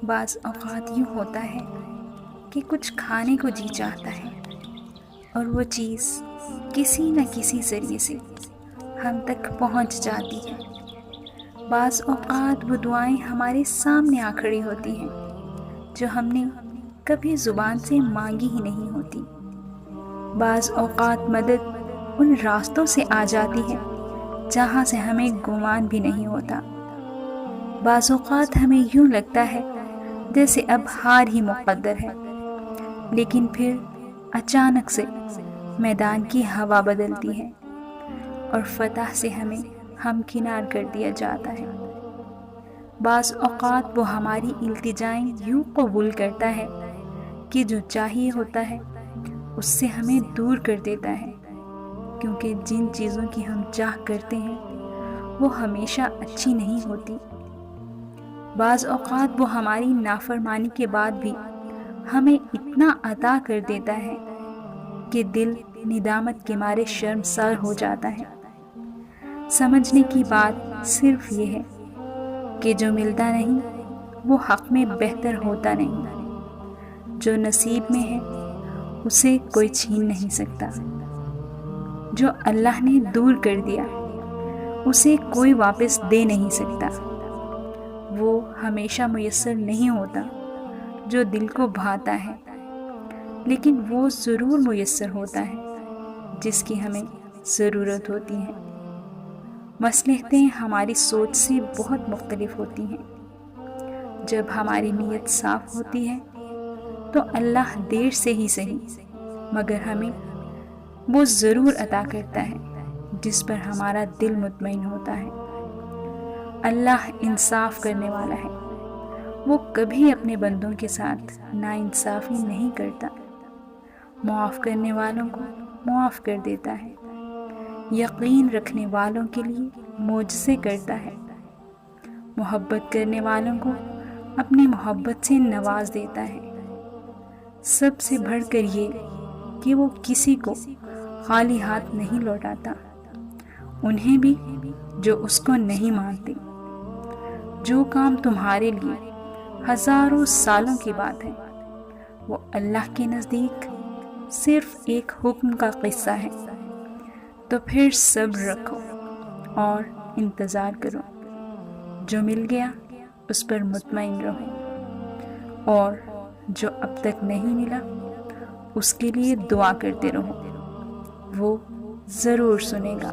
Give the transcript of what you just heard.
بعض اوقات یوں ہوتا ہے کہ کچھ کھانے کو جی چاہتا ہے اور وہ چیز کسی نہ کسی ذریعے سے ہم تک پہنچ جاتی ہے۔ بعض اوقات وہ دعائیں ہمارے سامنے آ کھڑی ہوتی ہیں جو ہم نے کبھی زبان سے مانگی ہی نہیں ہوتی۔ بعض اوقات مدد ان راستوں سے آ جاتی ہے جہاں سے ہمیں گمان بھی نہیں ہوتا۔ بعض اوقات ہمیں یوں لگتا ہے جیسے اب ہار ہی مقدر ہے، لیکن پھر اچانک سے میدان کی ہوا بدلتی ہے اور فتح سے ہمیں ہمکنار کر دیا جاتا ہے۔ بعض اوقات وہ ہماری التجائیں یوں قبول کرتا ہے کہ جو چاہیے ہوتا ہے اس سے ہمیں دور کر دیتا ہے، کیونکہ جن چیزوں کی ہم چاہ کرتے ہیں وہ ہمیشہ اچھی نہیں ہوتی۔ بعض اوقات وہ ہماری نافرمانی کے بعد بھی ہمیں اتنا عطا کر دیتا ہے کہ دل ندامت کے مارے شرمسار ہو جاتا ہے۔ سمجھنے کی بات صرف یہ ہے کہ جو ملتا نہیں وہ حق میں بہتر ہوتا نہیں۔ جو نصیب میں ہے اسے کوئی چھین نہیں سکتا۔ جو اللہ نے دور کر دیا اسے کوئی واپس دے نہیں سکتا۔ وہ ہمیشہ میسر نہیں ہوتا جو دل کو بھاتا ہے، لیکن وہ ضرور میسر ہوتا ہے جس کی ہمیں ضرورت ہوتی ہے۔ مصلحتیں ہماری سوچ سے بہت مختلف ہوتی ہیں۔ جب ہماری نیت صاف ہوتی ہے تو اللہ دیر سے ہی صحیح مگر ہمیں وہ ضرور عطا کرتا ہے جس پر ہمارا دل مطمئن ہوتا ہے۔ اللہ انصاف کرنے والا ہے، وہ کبھی اپنے بندوں کے ساتھ ناانصافی نہیں کرتا۔ معاف کرنے والوں کو معاف کر دیتا ہے، یقین رکھنے والوں کے لیے معجزے کرتا ہے، محبت کرنے والوں کو اپنی محبت سے نواز دیتا ہے۔ سب سے بڑھ کر یہ کہ وہ کسی کو خالی ہاتھ نہیں لوٹاتا، انہیں بھی جو اس کو نہیں مانتے۔ جو کام تمہارے لیے ہزاروں سالوں کی بات ہے وہ اللہ کے نزدیک صرف ایک حکم کا قصہ ہے۔ تو پھر صبر رکھو اور انتظار کرو۔ جو مل گیا اس پر مطمئن رہو، اور جو اب تک نہیں ملا اس کے لیے دعا کرتے رہو، وہ ضرور سنے گا۔